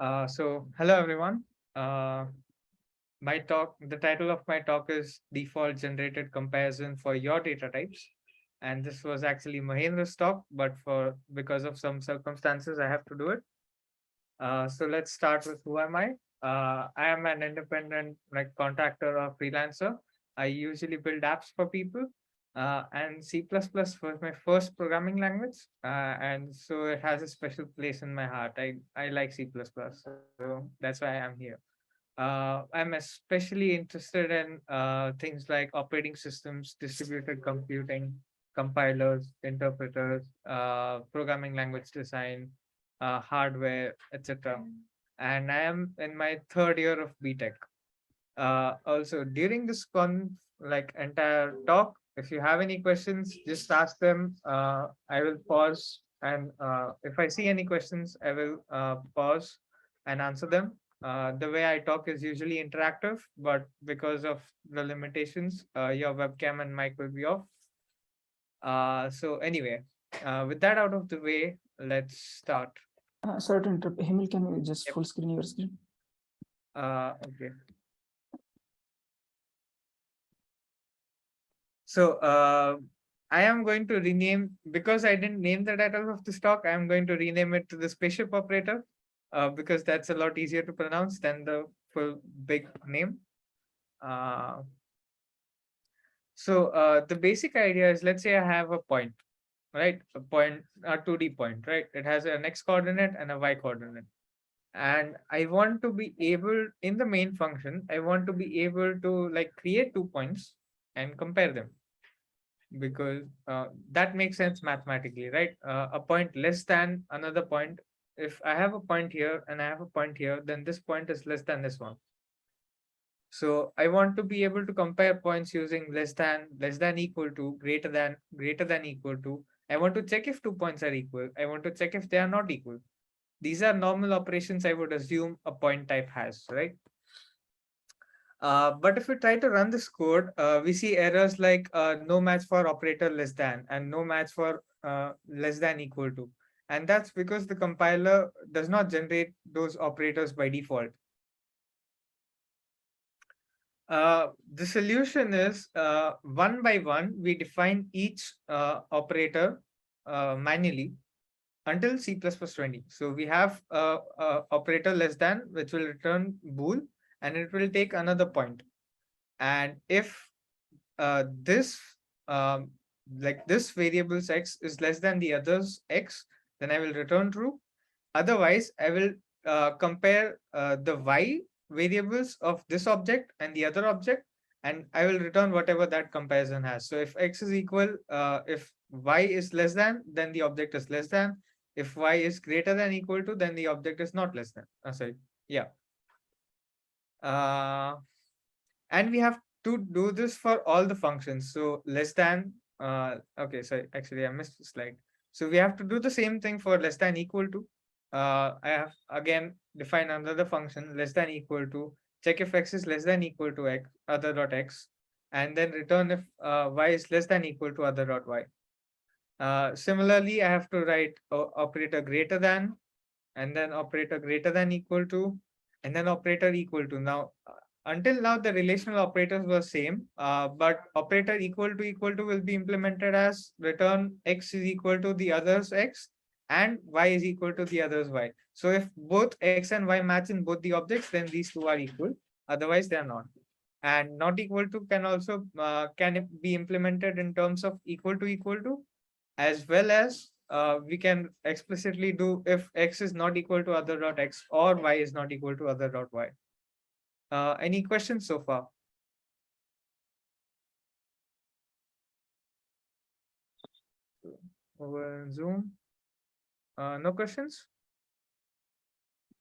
Hello everyone. Uh, the title of my talk is Default Generated Comparison for Your Data Types. And this was actually Mahendra's talk, but because of some circumstances, I have to do it. So let's start with who am I? I am an independent contractor or freelancer. I usually build apps for people. And C++ was my first programming language. And so it has a special place in my heart. I like C++. So that's why I'm here. I'm especially interested in things like operating systems, distributed computing, compilers, interpreters, programming language design, hardware, etc. And I am in my third year of BTech. Also, during this entire talk, if you have any questions, just ask them. I will pause, and if I see any questions, I will pause and answer them. The way I talk is usually interactive, but because of the limitations, your webcam and mic will be off. So anyway, with that out of the way, let's start. Sorry to interrupt. Hemil, can you just Yep. full screen your screen? Okay. So I am going to rename, because I didn't name the title of this talk, I am going to rename it to the Spaceship Operator because that's a lot easier to pronounce than the full big name. The basic idea is, let's say I have a point, right? A point, a 2D point, right? It has an X coordinate and a Y coordinate. And I want to be able, in the main function, I want to be able to create 2 points and compare them, because that makes sense mathematically, right? A point less than another point. If I have a point here and I have a point here, then this point is less than this one. So I want to be able to compare points using less than equal to, greater than equal to. I want to check if 2 points are equal. I want to check if they are not equal. These are normal operations I would assume a point type has, right? But if we try to run this code, we see errors like no match for operator less than and no match for less than equal to. And that's because the compiler does not generate those operators by default. The solution is one by one, we define each operator manually until C++20. So we have operator less than, which will return bool, and it will take another point. And if this this variable's x is less than the other's x, then I will return true. Otherwise, I will compare the y variables of this object and the other object, and I will return whatever that comparison has. So if x is equal, if y is less than, then the object is less than. If y is greater than equal to, then the object is not less than. Sorry, yeah. And we have to do this for all the functions. So less than, okay, sorry, actually I missed the slide. So we have to do the same thing for less than equal to. I have again defined another function, less than equal to, check if x is less than equal to x, other dot x, and then return if y is less than equal to other dot y. Similarly, I have to write operator greater than, and then operator greater than equal to, and then operator equal to. Now, until now, the relational operators were same, but operator equal to will be implemented as return x is equal to the other's x and y is equal to the other's y. So if both x and y match in both the objects, then these two are equal. Otherwise, they are not. And not equal to can also can be implemented in terms of equal to, as well as we can explicitly do if x is not equal to other dot x or y is not equal to other dot y. Any questions so far? Over Zoom? No questions?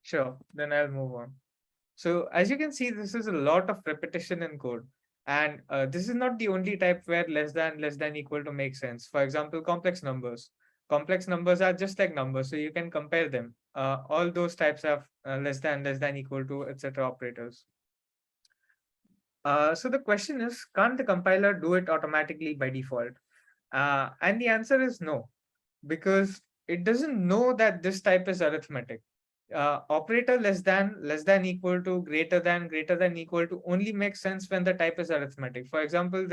Sure, then I'll move on. So as you can see, this is a lot of repetition in code. And this is not the only type where less than equal to makes sense. For example, complex numbers. Complex numbers are just like numbers, so you can compare them. All those types have less than equal to, etc. operators. So the question is, can't the compiler do it automatically by default? And the answer is no, because it doesn't know that this type is arithmetic. operator less than equal to greater than equal to only makes sense when the type is arithmetic. For example,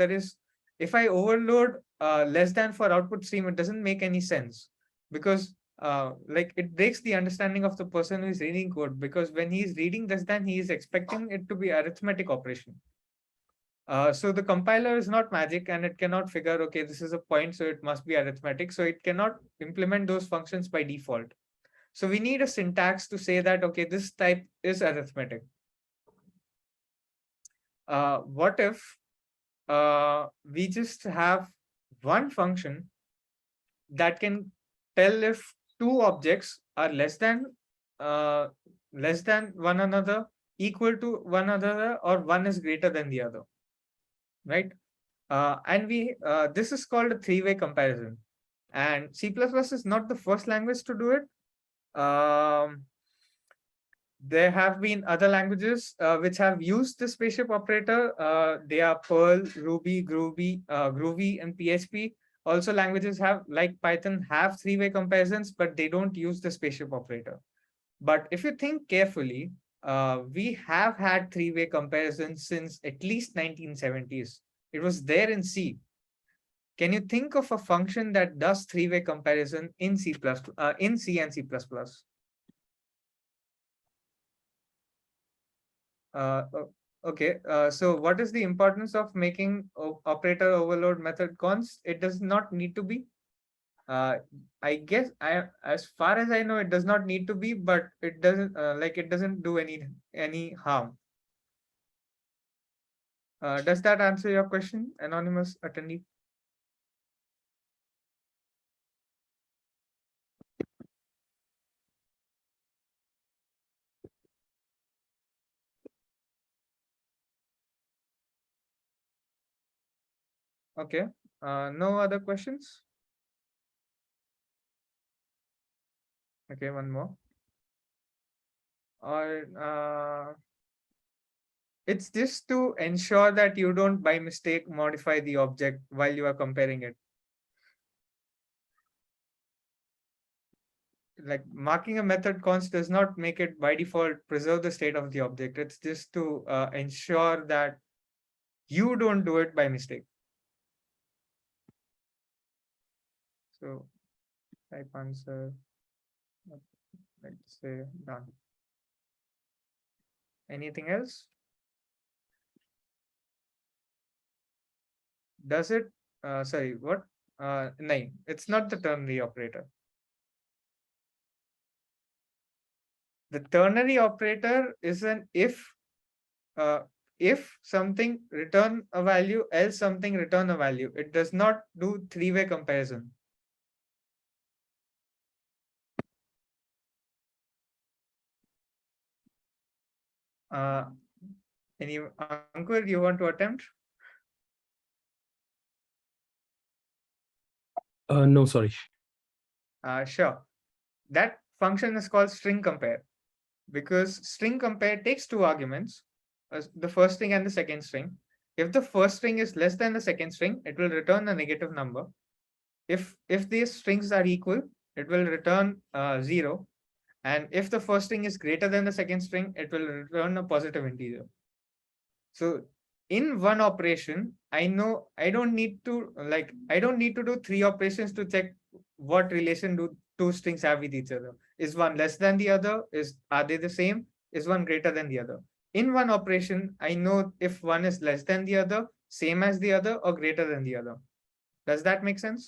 if I overload less than for output stream, it doesn't make any sense, because like it breaks the understanding of the person who is reading code, because when he is reading less than, he is expecting it to be arithmetic operation. So the compiler is not magic, and it cannot figure, okay, this is a point, so it must be arithmetic. So it cannot implement those functions by default. So we need a syntax to say that, okay, this type is arithmetic. What if we just have one function that can tell if two objects are less than one another, equal to one another, or one is greater than the other, right? And this is called a three-way comparison. And C++ is not the first language to do it. There have been other languages which have used the spaceship operator. They are Perl, Ruby, Groovy, and PHP. Also, languages like Python have three-way comparisons, but they don't use the spaceship operator. But if you think carefully, we have had three-way comparisons since at least 1970s. It was there in C. Can you think of a function that does three-way comparison in C++, in C and C++? Okay, so what is the importance of making operator overload method const? It does not need to be. I guess as far as I know, it does not need to be, but it doesn't it doesn't do any harm. Does that answer your question, anonymous attendee? Okay. No other questions? Okay, one more. Or it's just to ensure that you don't by mistake modify the object while you are comparing it. Like marking a method const does not make it by default preserve the state of the object. It's just to ensure that you don't do it by mistake. So type answer, let's say done. Anything else? Does it, sorry, what? No, it's not the ternary operator. The ternary operator is an if something return a value, else something return a value. It does not do three-way comparison. Any Ankur, you want to attempt? No, sorry. Sure. That function is called string compare, because string compare takes two arguments, the first string and the second string. If the first string is less than the second string, it will return a negative number. If these strings are equal, it will return 0. And if the first string is greater than the second string, it will return a positive integer. So in one operation, I know I don't need to do three operations to check what relation do two strings have with each other. Is one less than the other? Are they the same? Is one greater than the other? In one operation, I know if one is less than the other, same as the other, or greater than the other. Does that make sense?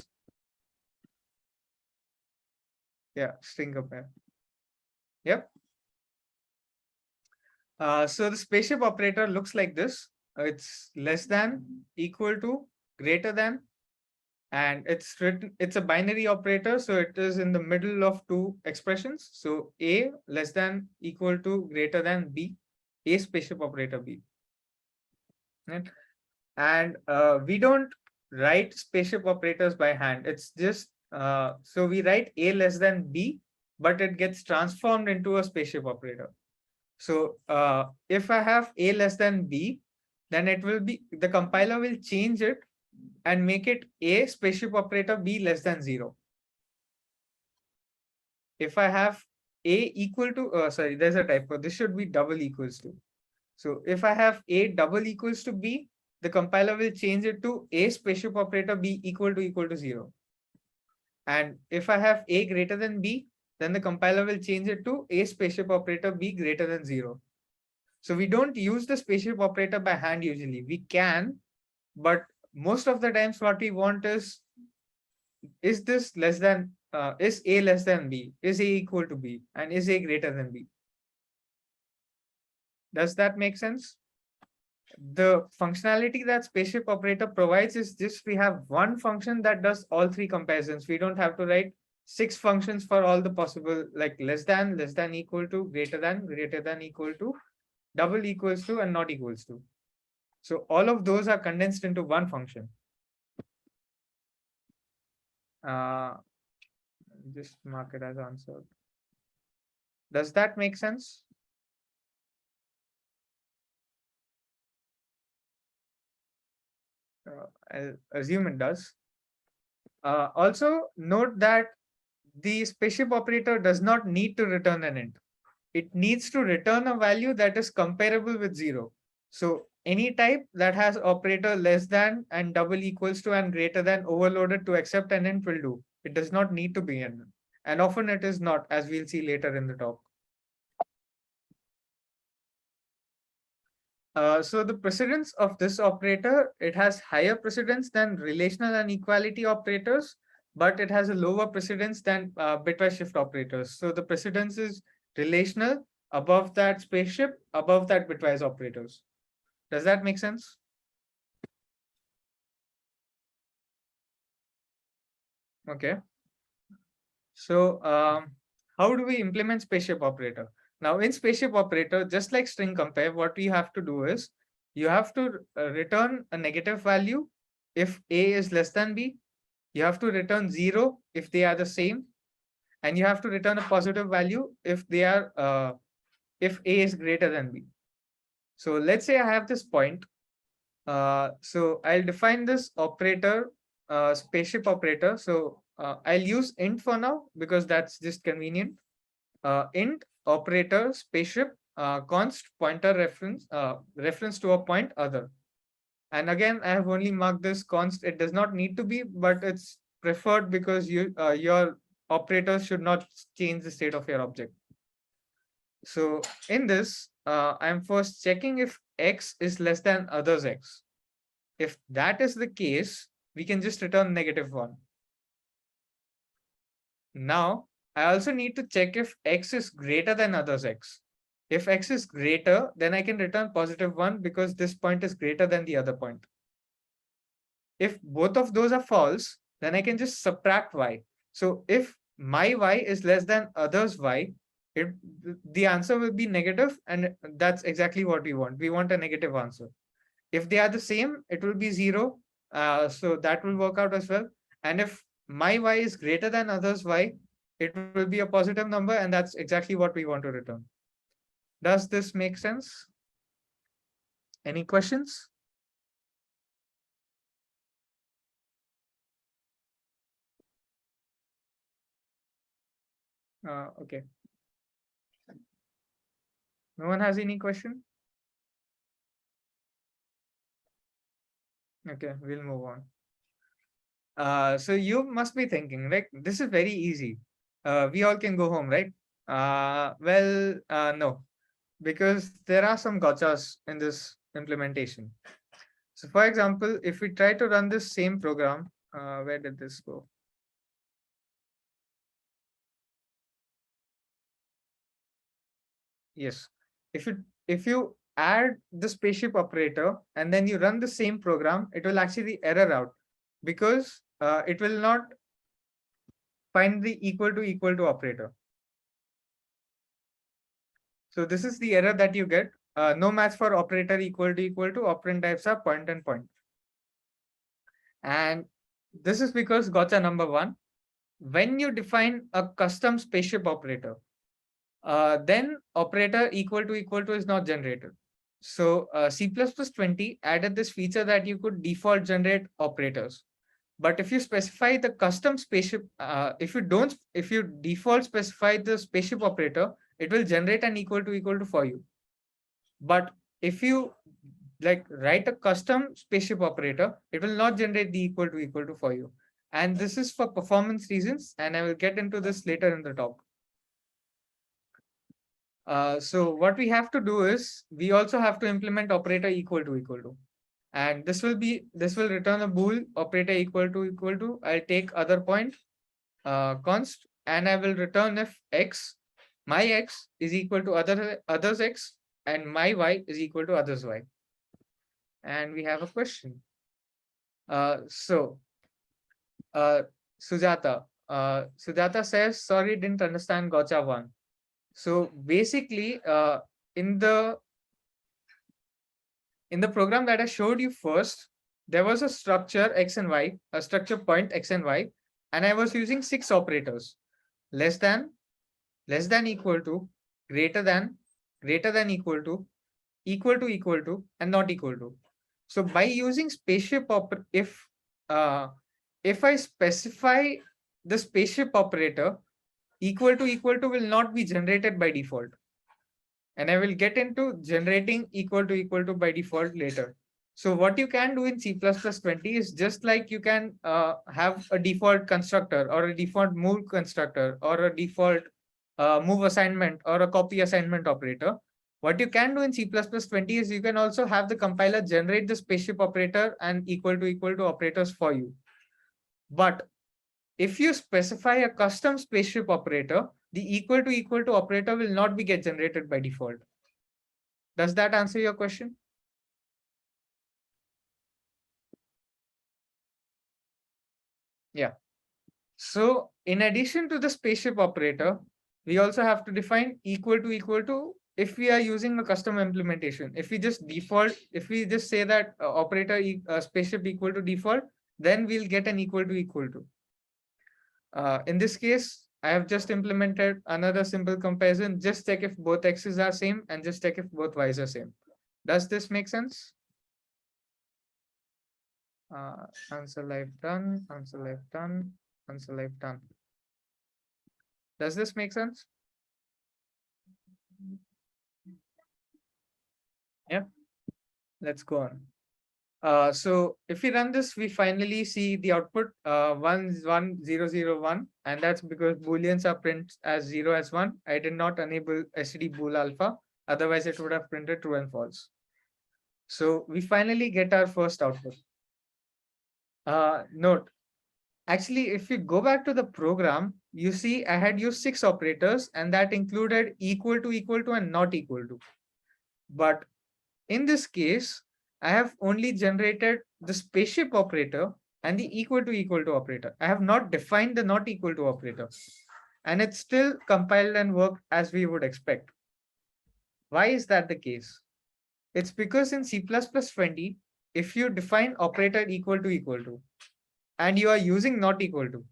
Yeah, string compare. Yep. So the spaceship operator looks like this. It's less than, equal to, greater than, and it's a binary operator, so it is in the middle of two expressions. So A less than, equal to, greater than B, A spaceship operator B. Right? And we don't write spaceship operators by hand. It's just so we write A less than B, but it gets transformed into a spaceship operator. So if I have A less than B, then it will be, the compiler will change it and make it A spaceship operator B less than 0. If I have A equal to, sorry, there's a typo. This should be double equals to. So if I have A double equals to B, the compiler will change it to A spaceship operator B equal to 0. And if I have A greater than B, then the compiler will change it to A spaceship operator B greater than 0. So we don't use the spaceship operator by hand usually. We can, but most of the times what we want is this less than, is A less than B? Is A equal to B? And is A greater than B? Does that make sense? The functionality that Spaceship Operator provides is just we have one function that does all three comparisons. We don't have to write 6 functions for all the possible, like less than, equal to, greater than, equal to, double equals to, and not equals to. So all of those are condensed into one function. Just mark it as answered. Does that make sense? I'll assume it does. Also note that the spaceship operator does not need to return an int. It needs to return a value that is comparable with 0. So any type that has operator less than and double equals to and greater than overloaded to accept an int will do. It does not need to be an int. And often it is not, as we'll see later in the talk. So the precedence of this operator, it has higher precedence than relational and equality operators, but it has a lower precedence than bitwise shift operators. So the precedence is relational, above that spaceship, above that bitwise operators. Does that make sense? Okay. So how do we implement spaceship operator? Now in spaceship operator, just like string compare, what we have to do is you have to return a negative value if A is less than B. You have to return 0 if they are the same. And you have to return a positive value if they are if A is greater than B. So let's say I have this point. So I'll define this operator, spaceship operator. So I'll use int for now because that's just convenient. Int operator spaceship const pointer reference to a point other. And again, I have only marked this const. It does not need to be, but it's preferred because your operators should not change the state of your object. So in this, I'm first checking if x is less than others x. If that is the case, we can just return -1. Now, I also need to check if x is greater than others x. If x is greater, then I can return +1 because this point is greater than the other point. If both of those are false, then I can just subtract y. So if my y is less than others y, the answer will be negative, and that's exactly what we want. We want a negative answer. If they are the same, it will be 0. So that will work out as well. And if my y is greater than others y, it will be a positive number, and that's exactly what we want to return. Does this make sense? Any questions? Okay. No one has any question? Okay, we'll move on. So you must be thinking, like, this is very easy. We all can go home, right? No, because there are some gotchas in this implementation. So for example, if we try to run this same program, where did this go? Yes, if you add the spaceship operator and then you run the same program, it will actually error out because it will not find the equal to operator. So this is the error that you get. No match for operator equal to operand types are point and point. And this is because gotcha number 1, when you define a custom spaceship operator, then operator equal to is not generated. So C++ 20 added this feature that you could default generate operators. But if you specify the custom spaceship, if you default specify the spaceship operator, it will generate an equal to for you. But if you write a custom spaceship operator, it will not generate the equal to for you. And this is for performance reasons, and I will get into this later in the talk. So what we have to do is we also have to implement operator equal to. And this will return a bool operator equal to. I'll take other point const, and I will return if my x is equal to others x, and my y is equal to others y. And we have a question. Sujata. Sujata says, sorry, didn't understand gotcha 1. So basically, in the program that I showed you first, there was a structure x and y, a structure point x and y, and I was using 6 operators: less than equal to, greater than equal to, and not equal to. So by using spaceship if I specify the spaceship operator, equal to will not be generated by default. And I will get into generating equal to by default later. So what you can do in C++20 is just like you can have a default constructor or a default move constructor or a default move assignment or a copy assignment operator. What you can do in C++20 is you can also have the compiler generate the spaceship operator and equal to operators for you. But if you specify a custom spaceship operator, the equal to operator will not be get generated by default. Does that answer your question? Yeah. So in addition to the spaceship operator, we also have to define equal to if we are using a custom implementation. If we just say that operator spaceship equal to default, then we'll get an equal to. In this case, I have just implemented another simple comparison. Just check if both x's are same and just check if both y's are same. Does this make sense? Answer live done, answer live done, answer live done. Does this make sense? Yeah, let's go on. So if we run this, we finally see the output 11001, and that's because booleans are print as 0 as 1. I did not enable std bool alpha, otherwise it would have printed true and false. So we finally get our first output. Note, actually, if you go back to the program, you see I had used 6 operators, and that included equal to and not equal to. But in this case, I have only generated the spaceship operator and the equal to operator. I have not defined the not equal to operator, and it's still compiled and worked as we would expect. Why is that the case? It's because in C++20, if you define operator equal to and you are using not equal to,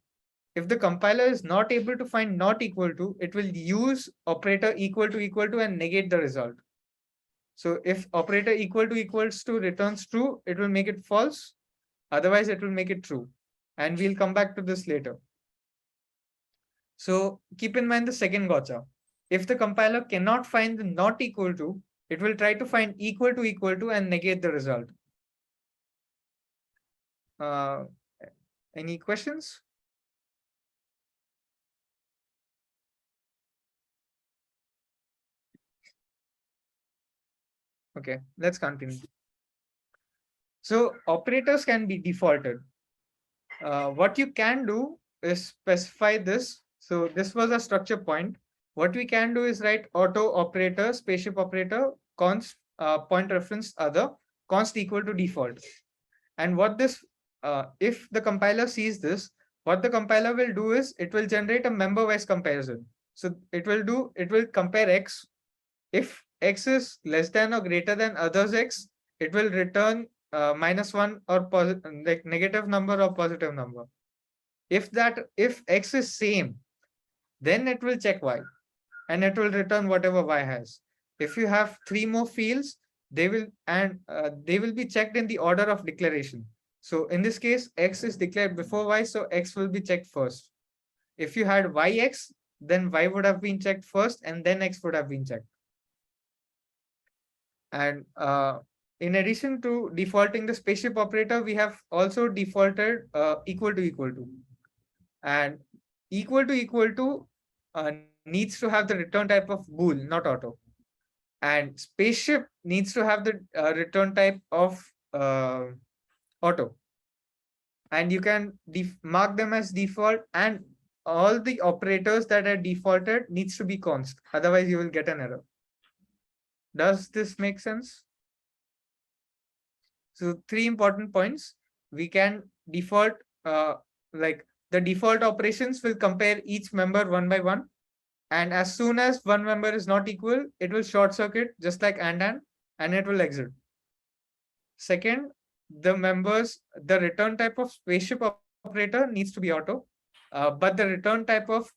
if the compiler is not able to find not equal to, it will use operator equal to and negate the result. So if operator equal to equals to returns true, it will make it false. Otherwise, it will make it true. And we'll come back to this later. So keep in mind the second gotcha. If the compiler cannot find the not equal to, it will try to find equal to and negate the result. Any questions? Okay, let's continue. So operators can be defaulted. What you can do is specify this. So this was a structure point. What we can do is write auto operator, spaceship operator, const point reference other, const equal to default. And what this, if the compiler sees this, what the compiler will do is it will generate a member-wise comparison. So it will compare x. If x is less than or greater than others x, it will return -1 or like negative number or positive number. If x is same, then it will check y and it will return whatever y has. If you have 3 more fields, they will be checked in the order of declaration. So in this case, X is declared before Y, so X will be checked first. If you had YX, then Y would have been checked first and then X would have been checked. And in addition to defaulting the spaceship operator, we have also defaulted equal to equal to. And equal to needs to have the return type of bool, not auto. And spaceship needs to have the return type of auto. And you can mark them as default, and all the operators that are defaulted needs to be const. Otherwise, you will get an error. Does this make sense? So three important points. We can default, like the default operations will compare each member one by one. And as soon as one member is not equal, it will short circuit just like and it will exit. Second, the return type of spaceship operator needs to be auto, but the return type of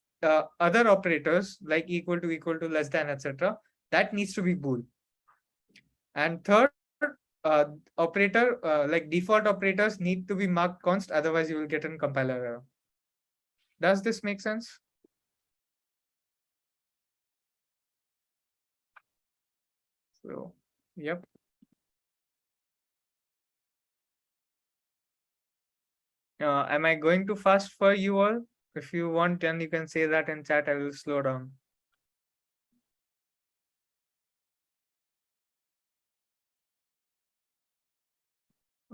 other operators like equal to, less than, etc., that needs to be bool. And third, like default operators need to be marked const, otherwise you will get a compiler error. Does this make sense? So, yep. Am I going too fast for you all? If you want, then you can say that in chat. I will slow down.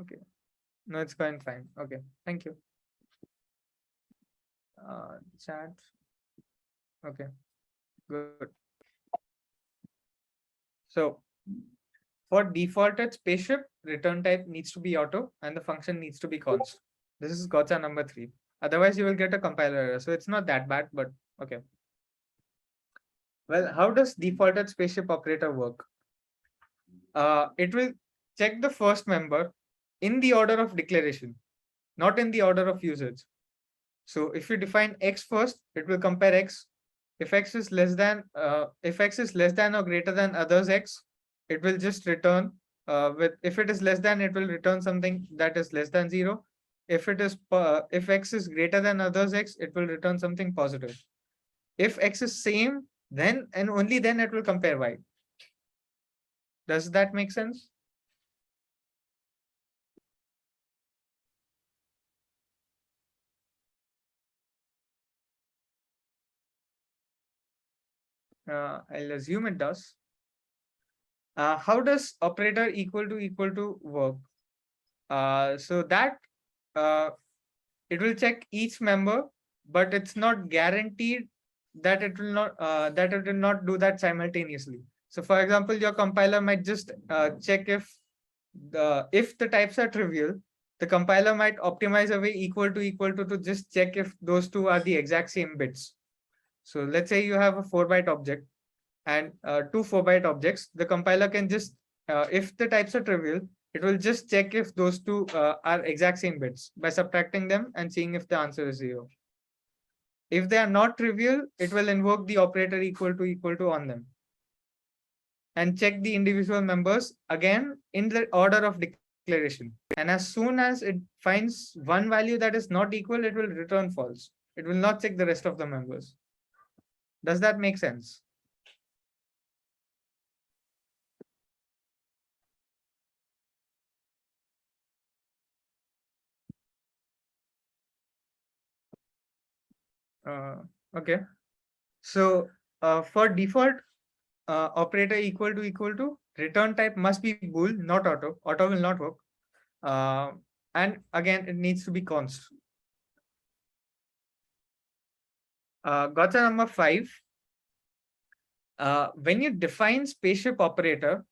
Okay. No, it's going fine. Okay. Thank you. Chat. Okay. Good. So for defaulted spaceship, return type needs to be auto and the function needs to be const. This is gotcha number 3. Otherwise, you will get a compiler error. So it's not that bad, but okay. Well, how does defaulted spaceship operator work? It will check the first member in the order of declaration, not in the order of usage. So if you define X first, it will compare X. If X is less than or greater than others X, it will just return if it is less than, it will return something that is less than 0. If X is greater than others X, it will return something positive. If X is same, then and only then it will compare Y. Does that make sense? I'll assume it does. How does operator equal to work? So that it will check each member, but it's not guaranteed that it will not do that simultaneously. So for example, your compiler might just check if the types are trivial, the compiler might optimize away equal to just check if those two are the exact same bits. So let's say you have a 4-byte object and two 4-byte objects. The compiler can just, if the types are trivial, it will just check if those two are exact same bits by subtracting them and seeing if the answer is 0. If they are not trivial, it will invoke the operator equal to on them and check the individual members again in the order of declaration. And as soon as it finds one value that is not equal, it will return false. It will not check the rest of the members. Does that make sense? Okay. So for default operator equal to, return type must be bool, not auto. Auto will not work. And again, it needs to be const. Gotcha number 5. When you define spaceship operator,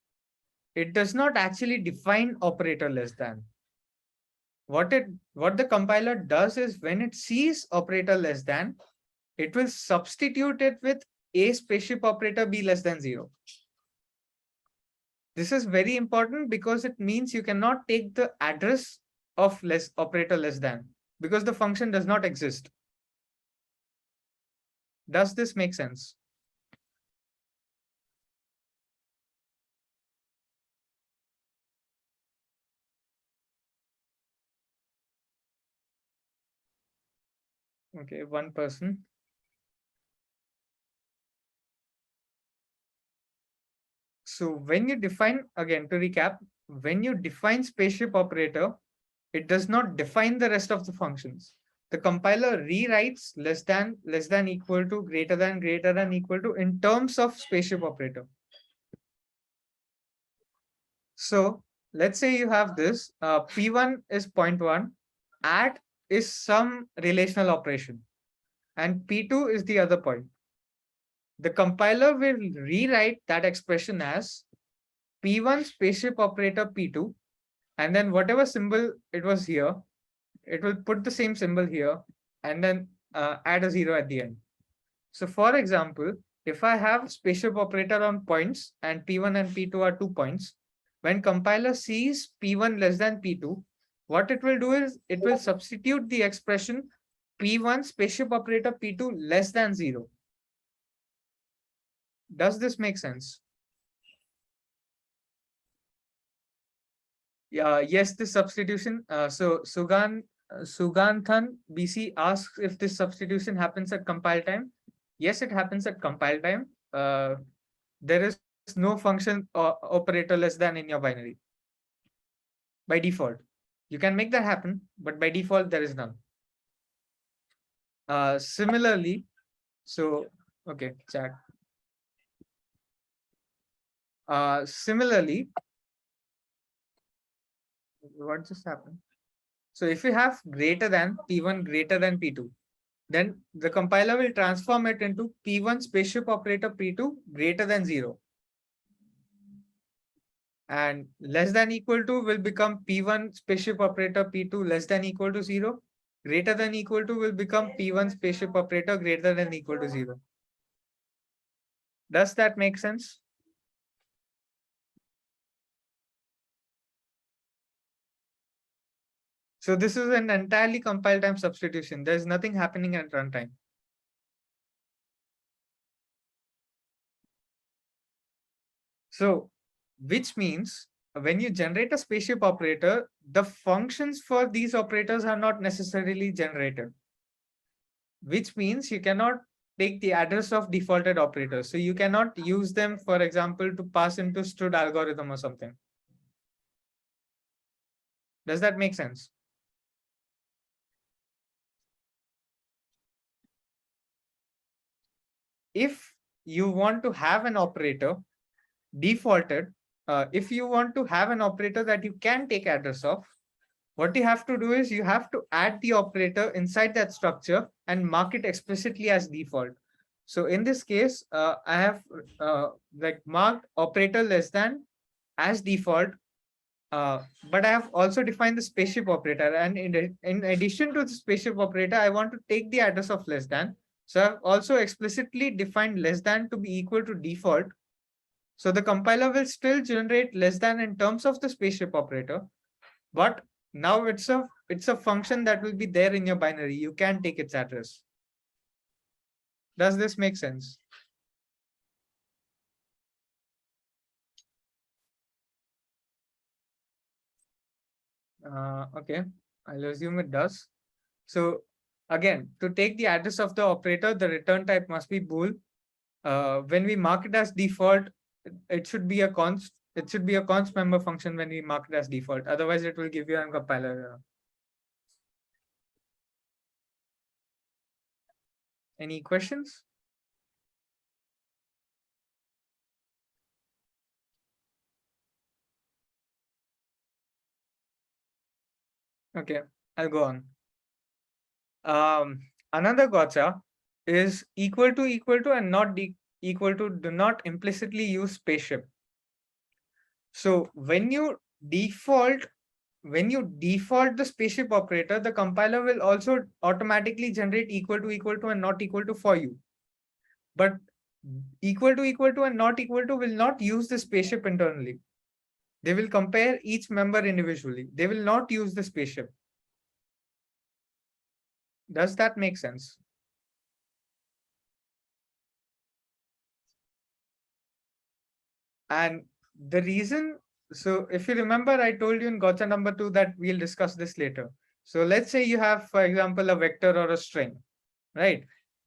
it does not actually define operator less than. What the compiler does is when it sees operator less than, it will substitute it with a spaceship operator b less than 0. This is very important because it means you cannot take the address of operator less than because the function does not exist. Does this make sense? Okay, one person. So when you define, again to recap, when you define spaceship operator, it does not define the rest of the functions. The compiler rewrites less than, equal to, greater than, equal to in terms of spaceship operator. So let's say you have this, P1 is 0.1, add is some relational operation, and P2 is the other point. The compiler will rewrite that expression as P1 spaceship operator P2, and then whatever symbol it was here, it will put the same symbol here, and then add a 0 at the end. So for example, if I have spaceship operator on points and P1 and P2 are 2 points, when compiler sees P1 less than P2, what it will do is it will substitute the expression P1 spaceship operator P2 less than 0. Does this make sense? Yes, this substitution. So Suganthan BC asks if this substitution happens at compile time. Yes, it happens at compile time. There is no function operator less than in your binary by default. You can make that happen, but by default there is none. Similarly, so okay, chat. Similarly, what just happened? So if you have greater than P1 greater than P2, then the compiler will transform it into P1 spaceship operator P2 greater than 0. And less than equal to will become P1 spaceship operator P2 less than equal to 0. Greater than equal to will become P1 spaceship operator greater than equal to 0. Does that make sense? So this is an entirely compile time substitution. There's nothing happening at runtime. So, which means when you generate a spaceship operator, the functions for these operators are not necessarily generated, which means you cannot take the address of defaulted operators. So you cannot use them, for example, to pass into std algorithm or something. Does that make sense? If you want to have an operator defaulted, if you want to have an operator that you can take address of, what you have to do is you have to add the operator inside that structure and mark it explicitly as default. So in this case, I have like marked operator less than as default, but I have also defined the spaceship operator. And in addition to the spaceship operator, I want to take the address of less than. So I've also explicitly defined less than to be equal to default. So the compiler will still generate less than in terms of the spaceship operator, but now it's a function that will be there in your binary. You can take its address. Does this make sense? Okay, I'll assume it does. So again, to take the address of the operator, the return type must be bool. When we mark it as default, it should be a const. It should be a const member function when we mark it as default. Otherwise, it will give you a compiler error. Any questions? Okay, I'll go on. Another gotcha is equal to and not equal to do not implicitly use spaceship. So when you default the spaceship operator, the compiler will also automatically generate equal to and not equal to for you. But equal to and not equal to will not use the spaceship internally. They will compare each member individually. They will not use the spaceship. Does that make sense? And the reason, so if you remember, I told you in gotcha number 2 that we'll discuss this later. So let's say you have, for example, a vector or a string. right?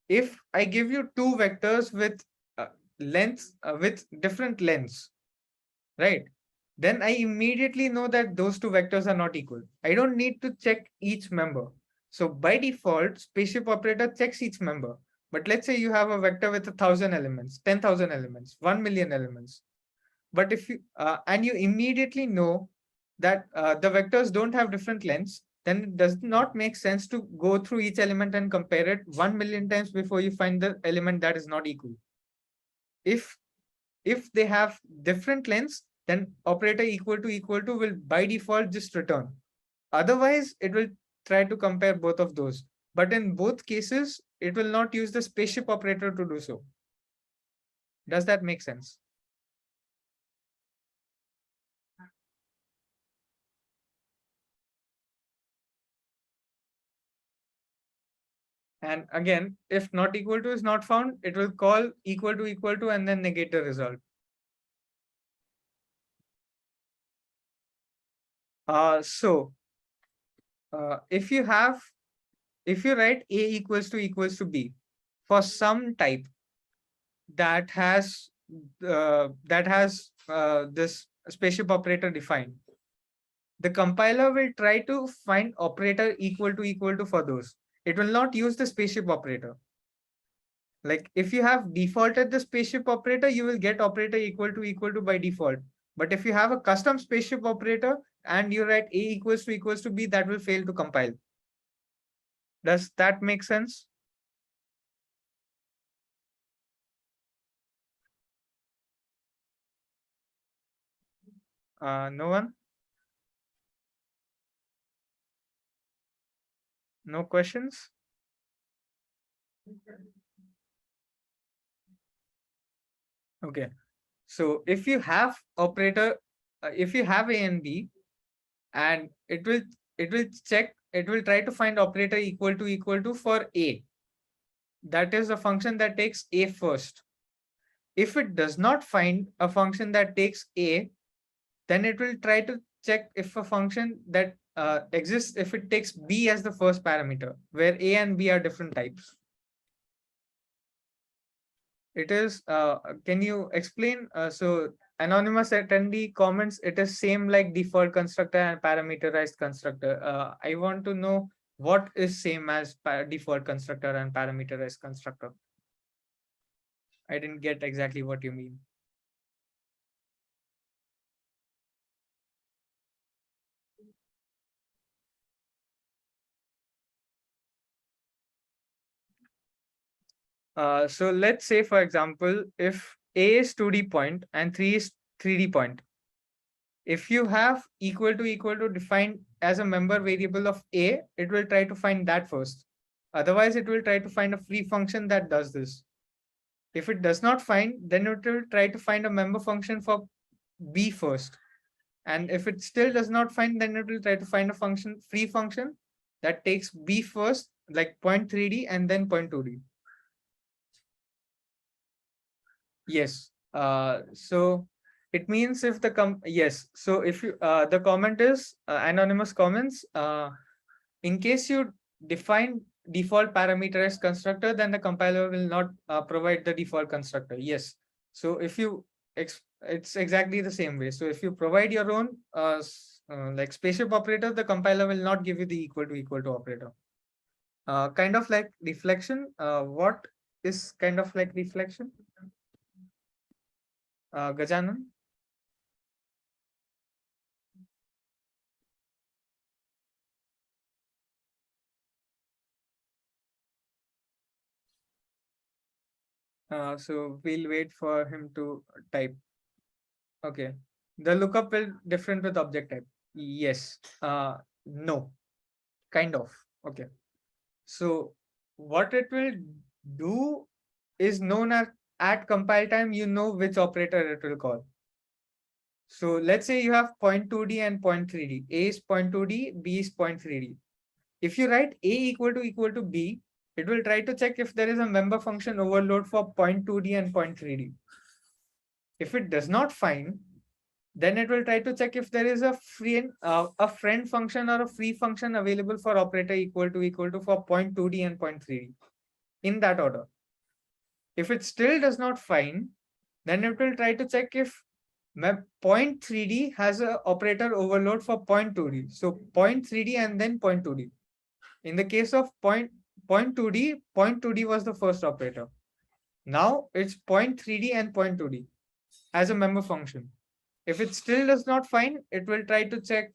If I give you two vectors with lengths with different lengths, right? Then I immediately know that those two vectors are not equal. I don't need to check each member. So by default, spaceship operator checks each member. But let's say you have a vector with 1,000 elements, 10,000 elements, 1 million elements. But if you and you immediately know that the vectors don't have different lengths, then it does not make sense to go through each element and compare it 1 million times before you find the element that is not equal. If they have different lengths, then operator equal to will by default just return. Otherwise, it will try to compare both of those. But in both cases, it will not use the spaceship operator to do so. Does that make sense? And again, if not equal to is not found, it will call equal to and then negate the result. So if you write A equals to B for some type that has this spaceship operator defined, the compiler will try to find operator equal to for those. It will not use the spaceship operator. Like if you have defaulted the spaceship operator, you will get operator equal to by default. But if you have a custom spaceship operator and you write A equals to B, that will fail to compile. Does that make sense? No one? No questions? Okay. So if you have operator, if you have A and B, and it will check, it will try to find operator equal to for A. That is a function that takes A first. If it does not find a function that takes A, then it will try to check if a function that exists if it takes B as the first parameter, where A and B are different types. It is, can you explain? So anonymous attendee comments, it is same like default constructor and parameterized constructor. I want to know what is same as default constructor and parameterized constructor. I didn't get exactly what you mean. So let's say, for example, if A is 2D point and 3 is 3D point, if you have equal to defined as a member variable of A, it will try to find that first. Otherwise, it will try to find a free function that does this. If it does not find, then it will try to find a member function for B first. And if it still does not find, then it will try to find a free function that takes B first, like point 3D and then point 2D. Yes. So it means if the yes. So if you the comment is anonymous comments. In case you define default parameterized constructor, then the compiler will not provide the default constructor. Yes. So if you it's exactly the same way. So if you provide your own like spaceship operator, the compiler will not give you the equal to operator. Kind of like reflection. What is kind of like reflection? Gajanan? So we'll wait for him to type. Okay. The lookup will different with object type. Yes. No. Kind of. Okay. So what it will do is known as at compile time, you know which operator it will call. So let's say you have point 2D and point 3D. A is point 2D, B is point 3D. If you write A equal to B, it will try to check if there is a member function overload for point 2D and point 3D. If it does not find, then it will try to check if there is a friend function or a free function available for operator equal to for point 2D and point 3D. in that order. If it still does not find, then it will try to check if point 3D has an operator overload for point 2D. So point 3D and then point 2D. In the case of point 2D, point 2D was the first operator. Now it's point 3D and point 2D as a member function. If it still does not find, it will try to check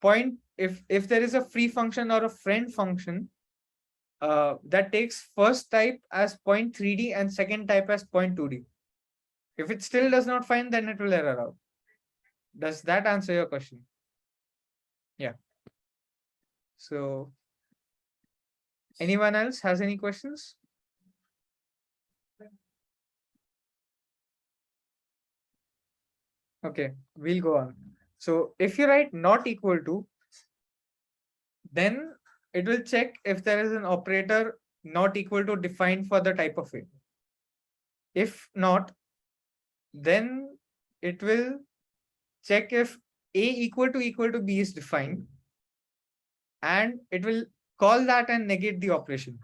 point if there is a free function or a friend function that takes first type as point 3D and second type as point 2D. If it still does not find, then it will error out. Does that answer your question? Yeah. So anyone else has any questions? Okay, we'll go on. So if you write not equal to, then it will check if there is an operator not equal to defined for the type of A. If not, then it will check if A equal to B is defined, and it will call that and negate the operation.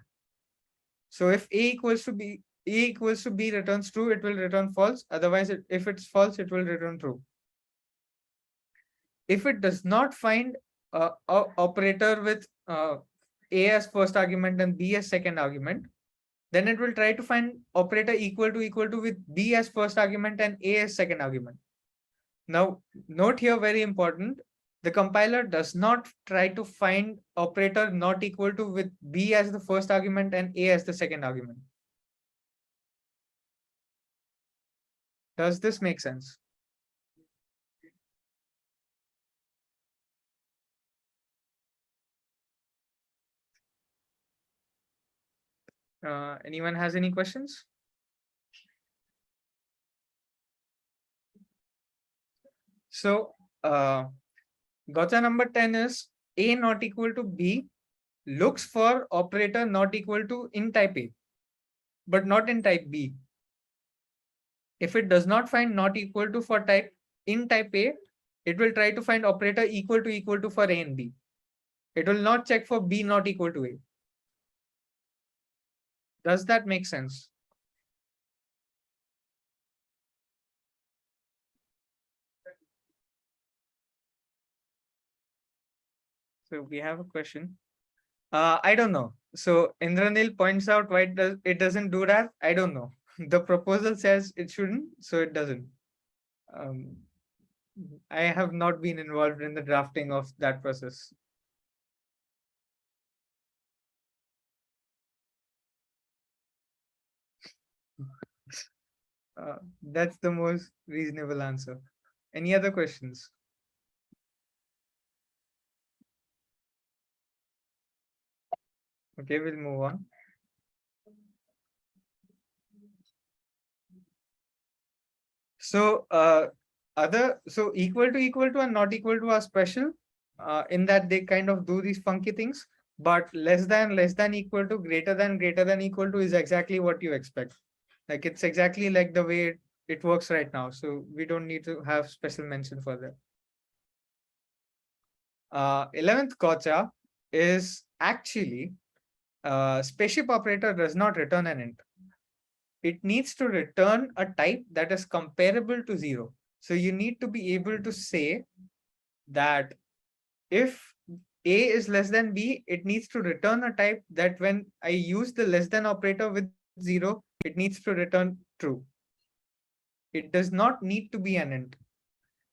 So if A equals to B returns true, it will return false. Otherwise, if it's false, it will return true. If it does not find a operator with A as first argument and B as second argument, then it will try to find operator equal to with B as first argument and A as second argument. Now, note here, very important, the compiler does not try to find operator not equal to with B as the first argument and A as the second argument. Does this make sense? Anyone has any questions? So, gotcha number 10 is A not equal to B looks for operator not equal to in type A, but not in type B. If it does not find not equal to for type in type A, it will try to find operator equal to for A and B. It will not check for B not equal to A. Does that make sense? So we have a question. I don't know. So Indranil points out why it doesn't do that. I don't know. The proposal says it shouldn't, so it doesn't. I have not been involved in the drafting of that process. That's the most reasonable answer. Any other questions? Okay, we'll move on. So equal to and not equal to are special in that they kind of do these funky things, but less than equal to, greater than equal to is exactly what you expect. Like it's exactly like the way it works right now. So we don't need to have special mention for that. 11th gotcha is actually Spaceship Operator does not return an int. It needs to return a type that is comparable to 0. So you need to be able to say that if A is less than B, it needs to return a type that when I use the less than operator with 0, it needs to return true. It does not need to be an int.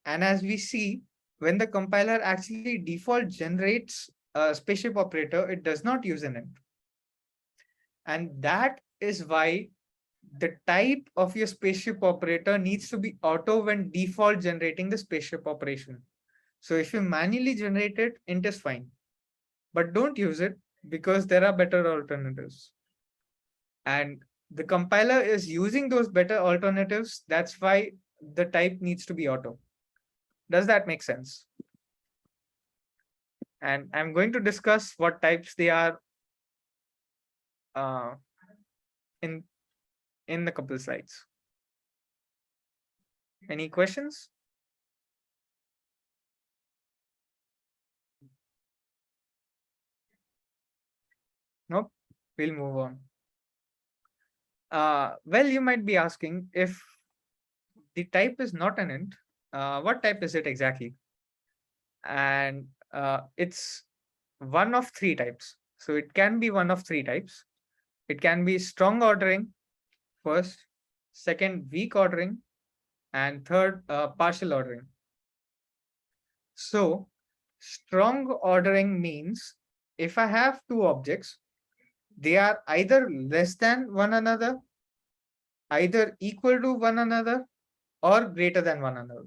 And as we see, when the compiler actually default generates a Spaceship Operator, it does not use an int. And that is why the type of your Spaceship Operator needs to be auto when default generating the spaceship operation. So if you manually generate it, int is fine, but don't use it because there are better alternatives. And the compiler is using those better alternatives. That's why the type needs to be auto. Does that make sense? And I'm going to discuss what types they are in the couple slides. Any questions? Nope. We'll move on. Well, you might be asking, if the type is not an int, what type is it exactly? And it's one of three types. So it can be one of three types. It can be strong ordering first, second weak ordering, and third partial ordering. So strong ordering means if I have two objects, they are either less than one another, either equal to one another, or greater than one another.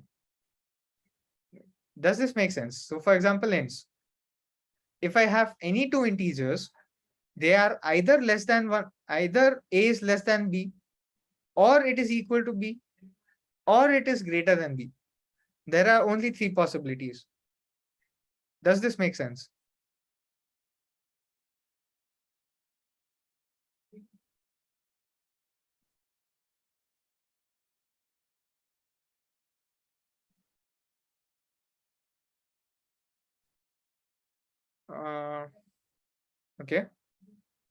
Does this make sense? So for example, ints. If I have any two integers, they are either less than one, either a is less than b, or it is equal to b, or it is greater than b. There are only three possibilities. Does this make sense? Okay.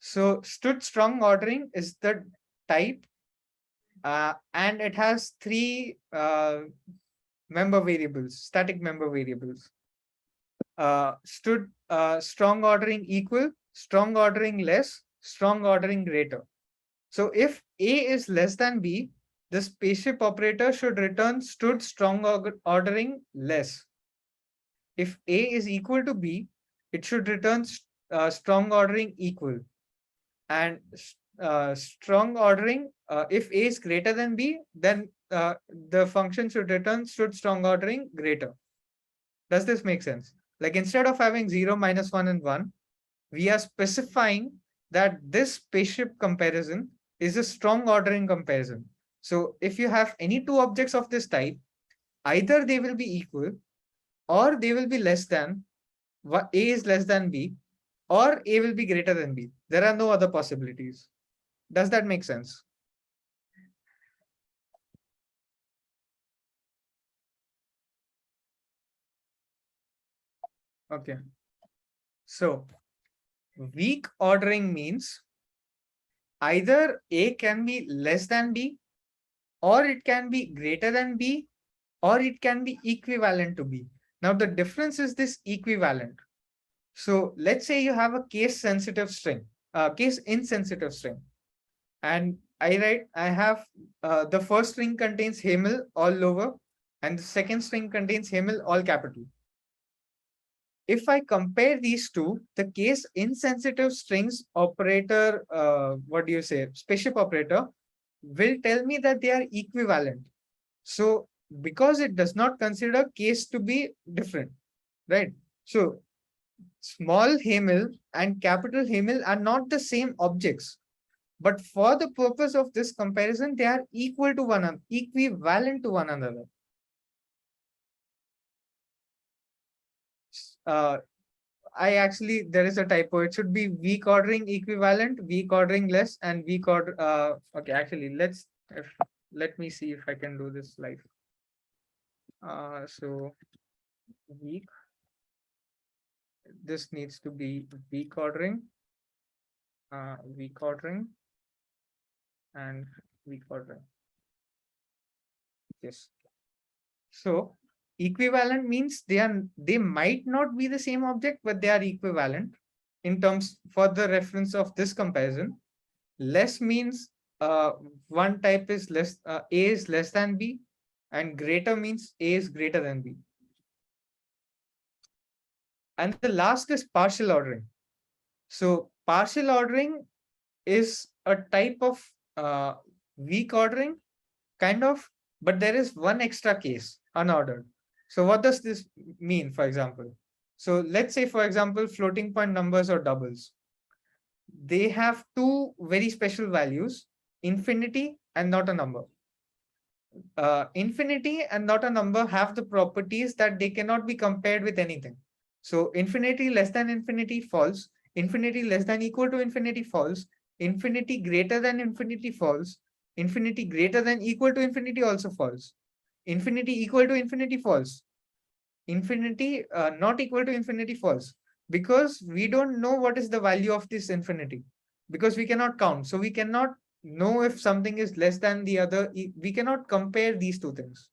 So stood strong ordering is the type, and it has three member variables, static member variables. Stood strong ordering equal, strong ordering less, strong ordering greater. So if A is less than B, the spaceship operator should return stood strong ordering less. If A is equal to B, it should return strong ordering equal. And strong ordering, if A is greater than B, then the function should return stood strong ordering greater. Does this make sense? Like instead of having 0, -1, and 1, we are specifying that this spaceship comparison is a strong ordering comparison. So if you have any two objects of this type, either they will be equal, or they will be less than, A is less than B, or A will be greater than B. There are no other possibilities. Does that make sense? Okay. So weak ordering means either A can be less than B, or it can be greater than B, or it can be equivalent to B. Now the difference is this equivalent. So let's say you have a case sensitive string, case insensitive string, and I have the first string contains Hemil all lower, and the second string contains Hemil all capital. If I compare these two, the case insensitive strings operator, what do you say, spaceship operator, will tell me that they are equivalent. So because it does not consider case to be different, right? So small Hemil and capital Hemil are not the same objects, but for the purpose of this comparison, they are equal to one another, equivalent to one another. Uh, there is a typo. It should be weak ordering equivalent, weak ordering less, and weak order. Okay, actually, let me see if I can do this live. So weak. This needs to be weak ordering, and weak ordering. Yes. So equivalent means they might not be the same object, but they are equivalent in terms for the reference of this comparison. Less means one type is less, A is less than B, and greater means A is greater than B. And the last is partial ordering. So partial ordering is a type of weak ordering, kind of, but there is one extra case, unordered. So what does this mean, for example? So let's say, for example, floating point numbers or doubles. They have two very special values, infinity and not a number. Infinity and not a number have the properties that they cannot be compared with anything. So infinity less than infinity false, infinity less than equal to infinity false, infinity greater than infinity false, infinity greater than equal to infinity also false, infinity equal to infinity false, infinity not equal to infinity false, because we don't know what is the value of this infinity, because we cannot count. So we cannot know if something is less than the other. We cannot compare these two things,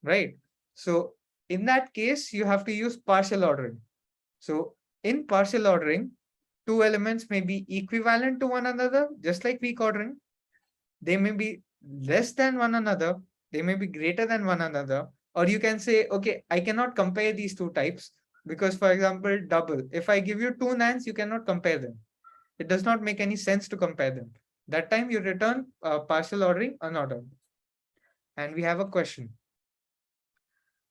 right? So in that case, you have to use partial ordering. So in partial ordering, two elements may be equivalent to one another, just like weak ordering. They may be less than one another. They may be greater than one another. Or you can say, okay, I cannot compare these two types because, for example, double. If I give you two nans, you cannot compare them. It does not make any sense to compare them. That time you return partial ordering unordered. And we have a question.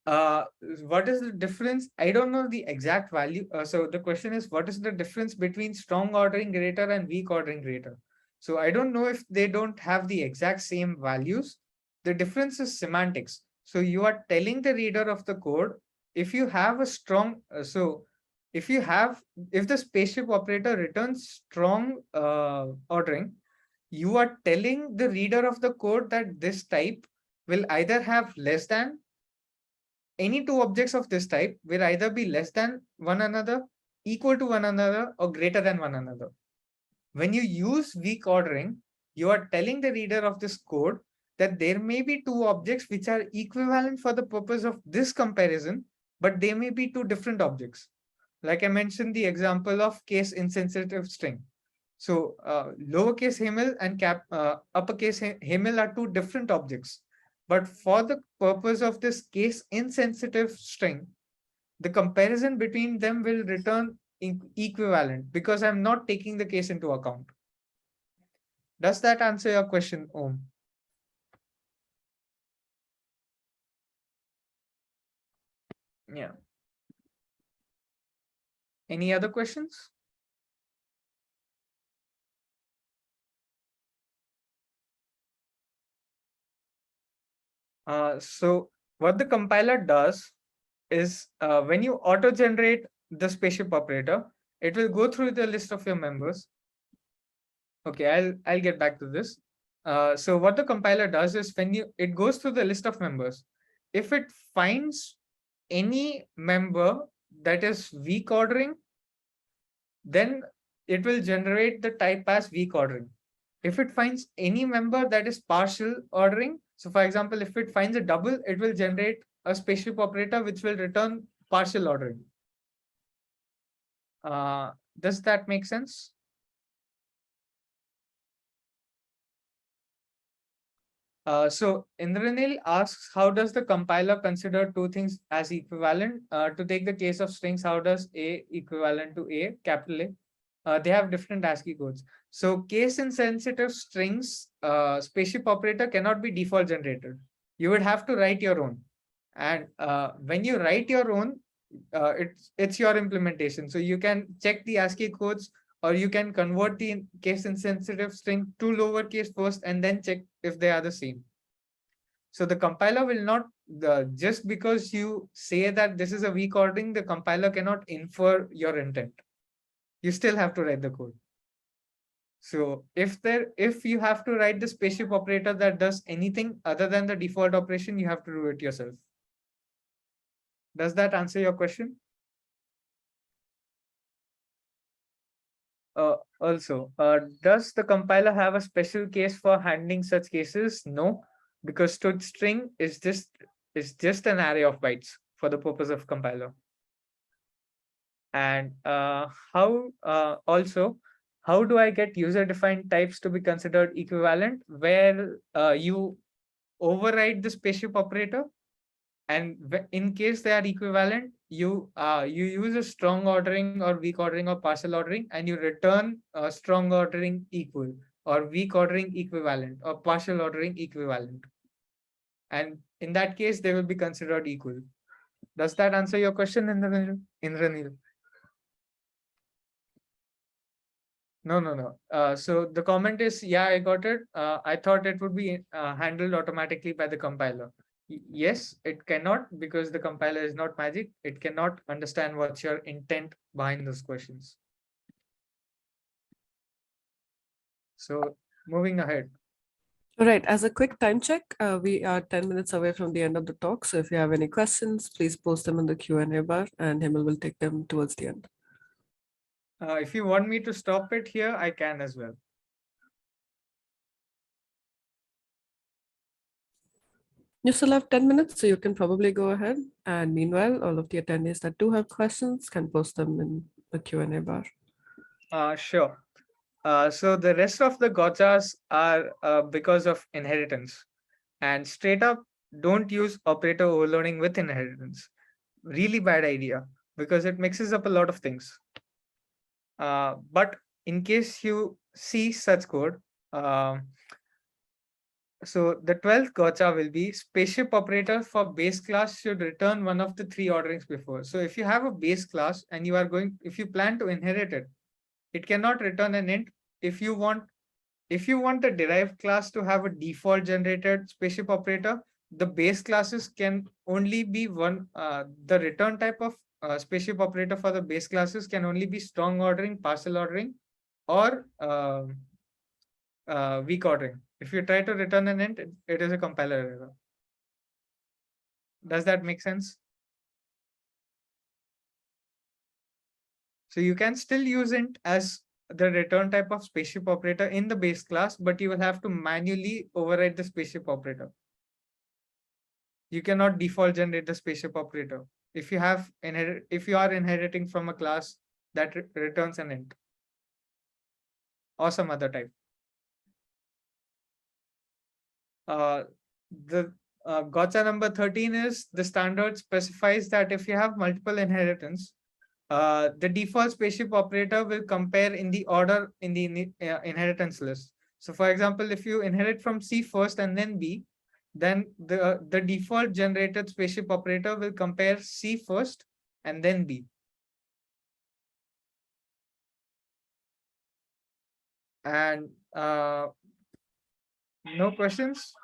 Uh, what is the difference? I don't know the exact value. So the question is, what is the difference between strong ordering greater and weak ordering greater? So I don't know if they don't have the exact same values. The difference is semantics. So you are telling the reader of the code, if you have a strong, if the spaceship operator returns strong ordering, you are telling the reader of the code that this type will either have less than, any two objects of this type will either be less than one another, equal to one another, or greater than one another. When you use weak ordering, you are telling the reader of this code that there may be two objects which are equivalent for the purpose of this comparison, but they may be two different objects. Like I mentioned the example of case insensitive string. So lowercase Hemil and uppercase Hemil are two different objects. But for the purpose of this case insensitive string, the comparison between them will return equivalent because I'm not taking the case into account. Does that answer your question, Om? Yeah. Any other questions? So what the compiler does is when you auto-generate the spaceship operator, it will go through the list of your members. Okay, I'll get back to this. So what the compiler does is when it goes through the list of members, if it finds any member that is weak ordering, then it will generate the type as weak ordering. If it finds any member that is partial ordering, so for example, if it finds a double, it will generate a spaceship operator which will return partial ordering. Does that make sense? So Indranil asks, how does the compiler consider two things as equivalent? To take the case of strings, how does A equivalent to A, capital A? They have different ASCII codes. So case insensitive strings, spaceship operator cannot be default generated. You would have to write your own. And when you write your own, it's your implementation. So you can check the ASCII codes, or you can convert the case insensitive string to lowercase first and then check if they are the same. So the compiler will not, just because you say that this is a weak ordering, the compiler cannot infer your intent. You still have to write the code. So if you have to write the spaceship operator that does anything other than the default operation, you have to do it yourself. Does that answer your question? Also, does the compiler have a special case for handling such cases? No, because stood string is just an array of bytes for the purpose of compiler. And how do I get user-defined types to be considered equivalent? Where you override the spaceship operator, and in case they are equivalent, you use a strong ordering or weak ordering or partial ordering, and you return strong ordering equal, or weak ordering equivalent, or partial ordering equivalent. And in that case, they will be considered equal. Does that answer your question, Indranil? No. So the comment is, yeah, I got it. I thought it would be handled automatically by the compiler. Yes, it cannot, because the compiler is not magic. It cannot understand what's your intent behind those questions. So moving ahead. All right, as a quick time check, we are 10 minutes away from the end of the talk. So if you have any questions, please post them in the Q&A bar and Hemil will take them towards the end. If you want me to stop it here, I can as well. You still have 10 minutes, so you can probably go ahead. And meanwhile, all of the attendees that do have questions can post them in the Q&A bar. Sure. So the rest of the gotchas are because of inheritance. And straight up, don't use operator overloading with inheritance. Really bad idea because it mixes up a lot of things. But in case you see such code, so the 12th gotcha will be spaceship operator for base class should return one of the 3 orderings before. So if you have a base class and if you plan to inherit it, it cannot return an int. If you want the derived class to have a default generated spaceship operator, the base classes can only be one. The return type of spaceship operator for the base classes can only be strong ordering, parcel ordering, or weak ordering. If you try to return an int, it is a compiler error. Does that make sense? So you can still use int as the return type of spaceship operator in the base class, but you will have to manually override the spaceship operator. You cannot default generate the spaceship operator if you are inheriting from a class that returns an int or some other type. The gotcha number 13 is the standard specifies that if you have multiple inheritance, the default spaceship operator will compare in the order in the inheritance list. So for example, if you inherit from C first and then B, then the default generated spaceship operator will compare C first and then B. And no questions?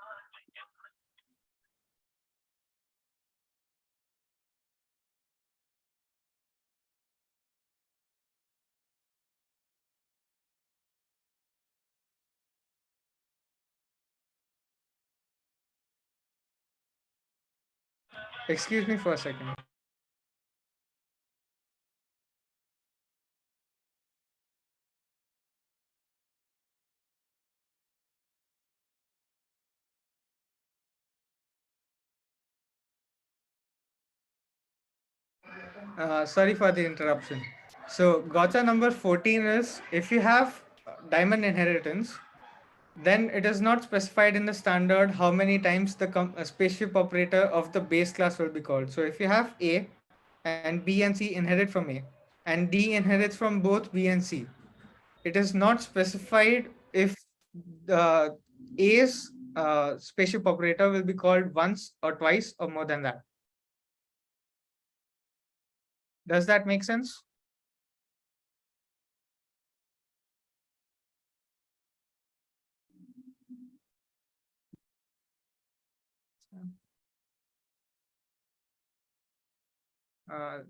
Excuse me for a second. Sorry for the interruption. So gotcha number 14 is if you have diamond inheritance, then it is not specified in the standard how many times the spaceship operator of the base class will be called. So if you have A and B and C inherit from A and D inherits from both B and C, it is not specified if the A's spaceship operator will be called once or twice or more than that. Does that make sense?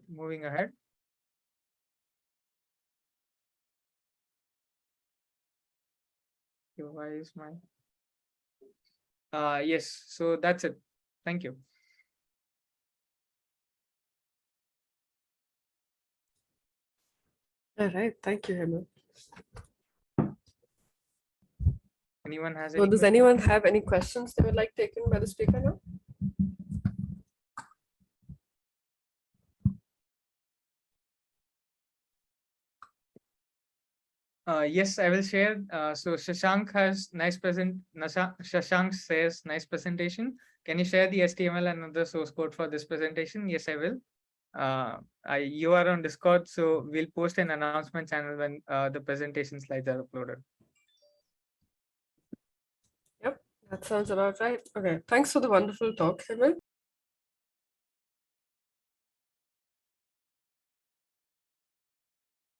Moving ahead. Why is my yes, so that's it. Thank you. All right, thank you, Hemil. Anyone has So any does questions? anyone have any questions they would like taken by the speaker now? Yes, I will share. So Shashank has Shashank says nice presentation. Can you share the HTML and other source code for this presentation? Yes, I will. You are on Discord, so we'll post an announcement channel when the presentation slides are uploaded. Yep, that sounds about right. Okay, thanks for the wonderful talk, Hemil.